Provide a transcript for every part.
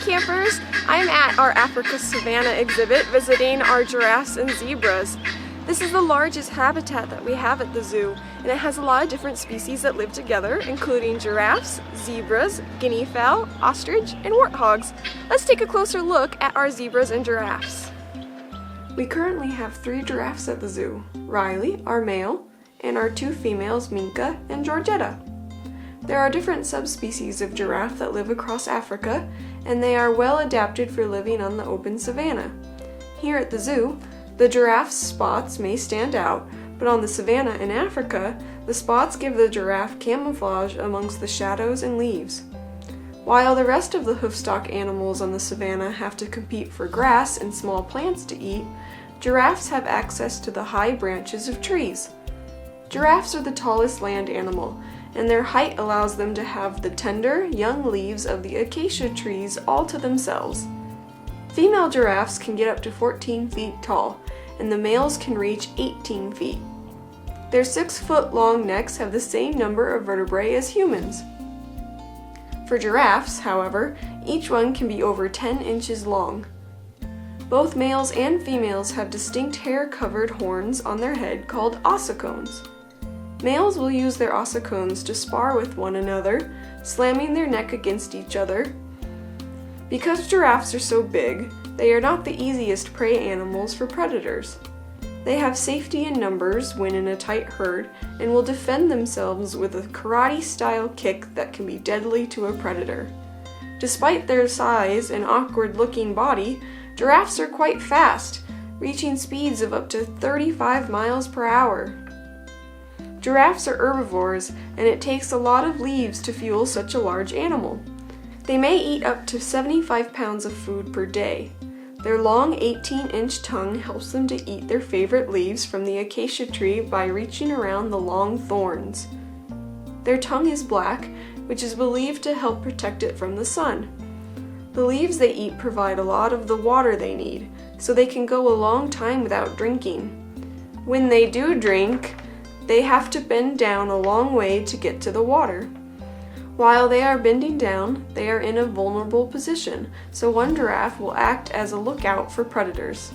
campers! I'm at our Africa Savanna exhibit visiting our giraffes and zebras. This is the largest habitat that we have at the zoo, and it has a lot of different species that live together, including giraffes, zebras, guinea fowl, ostrich, and warthogs. Let's take a closer look at our zebras and giraffes. We currently have 3 giraffes at the zoo: Riley, our male, and our 2 females, Minka and Georgetta. There are different subspecies of giraffe that live across Africa, and they are well adapted for living on the open savanna. Here at the zoo, the giraffe's spots may stand out, but on the savanna in Africa, the spots give the giraffe camouflage amongst the shadows and leaves. While the rest of the hoofstock animals on the savanna have to compete for grass and small plants to eat, giraffes have access to the high branches of trees. Giraffes are the tallest land animal, and their height allows them to have the tender, young leaves of the acacia trees all to themselves. Female giraffes can get up to 14 feet tall, and the males can reach 18 feet. Their 6-foot-long necks have the same number of vertebrae as humans. For giraffes, however, each one can be over 10 inches long. Both males and females have distinct hair-covered horns on their head called ossicones. Males will use their ossicones to spar with one another, slamming their neck against each other. Because giraffes are so big, they are not the easiest prey animals for predators. They have safety in numbers when in a tight herd and will defend themselves with a karate-style kick that can be deadly to a predator. Despite their size and awkward-looking body, giraffes are quite fast, reaching speeds of up to 35 miles per hour. Giraffes are herbivores, and it takes a lot of leaves to fuel such a large animal. They may eat up to 75 pounds of food per day. Their long 18-inch tongue helps them to eat their favorite leaves from the acacia tree by reaching around the long thorns. Their tongue is black, which is believed to help protect it from the sun. The leaves they eat provide a lot of the water they need, so they can go a long time without drinking. When they do drink, they have to bend down a long way to get to the water. While they are bending down, they are in a vulnerable position, so one giraffe will act as a lookout for predators.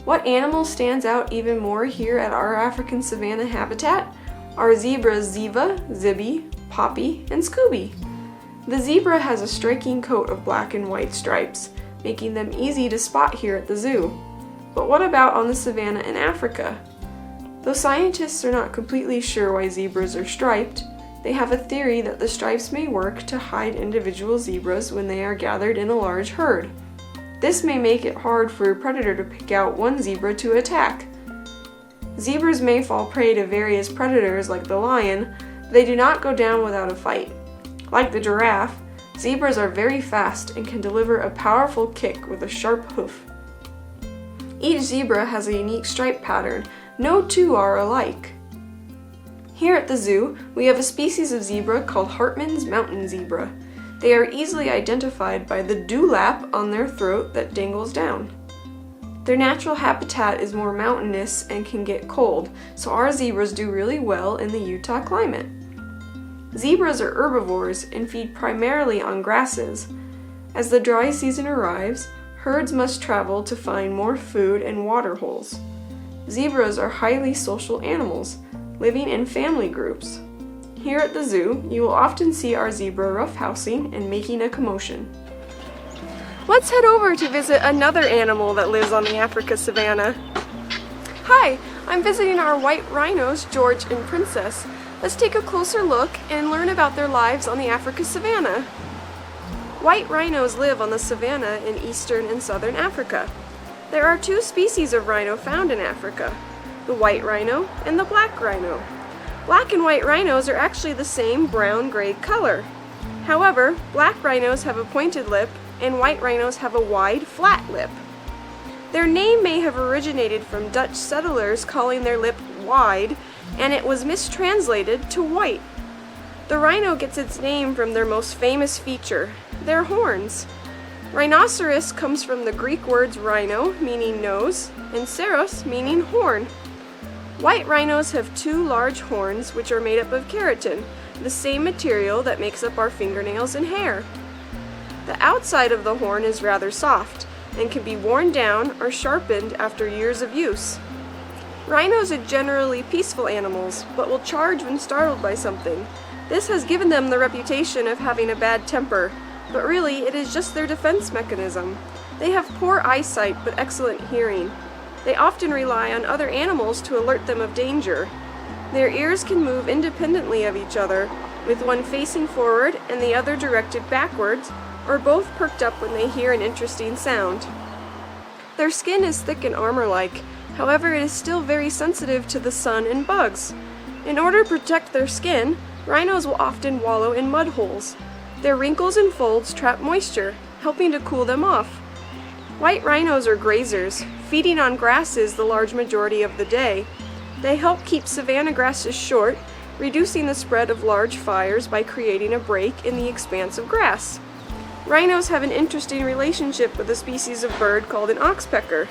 What animal stands out even more here at our African savanna habitat? Our zebras Ziva, Zibby, Poppy, and Scooby. The zebra has a striking coat of black and white stripes, making them easy to spot here at the zoo. But what about on the savanna in Africa? Though scientists are not completely sure why zebras are striped, they have a theory that the stripes may work to hide individual zebras when they are gathered in a large herd. This may make it hard for a predator to pick out one zebra to attack. Zebras may fall prey to various predators like the lion, but they do not go down without a fight. Like the giraffe, zebras are very fast and can deliver a powerful kick with a sharp hoof. Each zebra has a unique stripe pattern. No two are alike. Here at the zoo, we have a species of zebra called Hartmann's mountain zebra. They are easily identified by the dewlap on their throat that dangles down. Their natural habitat is more mountainous and can get cold, so our zebras do really well in the Utah climate. Zebras are herbivores and feed primarily on grasses. As the dry season arrives, herds must travel to find more food and water holes. Zebras are highly social animals, living in family groups. Here at the zoo, you will often see our zebra roughhousing and making a commotion. Let's head over to visit another animal that lives on the Africa savanna. Hi, I'm visiting our white rhinos, George and Princess. Let's take a closer look and learn about their lives on the Africa savanna. White rhinos live on the savanna in eastern and southern Africa. There are 2 species of rhino found in Africa, the white rhino and the black rhino. Black and white rhinos are actually the same brown-gray color. However, black rhinos have a pointed lip and white rhinos have a wide, flat lip. Their name may have originated from Dutch settlers calling their lip wide, and it was mistranslated to white. The rhino gets its name from their most famous feature, their horns. Rhinoceros comes from the Greek words rhino, meaning nose, and ceros, meaning horn. White rhinos have 2 large horns which are made up of keratin, the same material that makes up our fingernails and hair. The outside of the horn is rather soft and can be worn down or sharpened after years of use. Rhinos are generally peaceful animals, but will charge when startled by something. This has given them the reputation of having a bad temper, but really it is just their defense mechanism. They have poor eyesight but excellent hearing. They often rely on other animals to alert them of danger. Their ears can move independently of each other, with one facing forward and the other directed backwards, or both perked up when they hear an interesting sound. Their skin is thick and armor-like, however it is still very sensitive to the sun and bugs. In order to protect their skin, rhinos will often wallow in mud holes. Their wrinkles and folds trap moisture, helping to cool them off. White rhinos are grazers, feeding on grasses the large majority of the day. They help keep savanna grasses short, reducing the spread of large fires by creating a break in the expanse of grass. Rhinos have an interesting relationship with a species of bird called an oxpecker.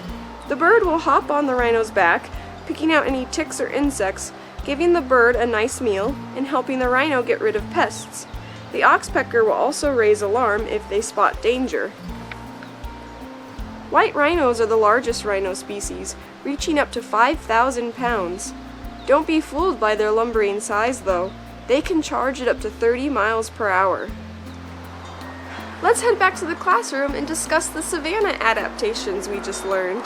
The bird will hop on the rhino's back, picking out any ticks or insects, giving the bird a nice meal, and helping the rhino get rid of pests. The oxpecker will also raise alarm if they spot danger. White rhinos are the largest rhino species, reaching up to 5,000 pounds. Don't be fooled by their lumbering size, though. They can charge at up to 30 miles per hour. Let's head back to the classroom and discuss the savanna adaptations we just learned.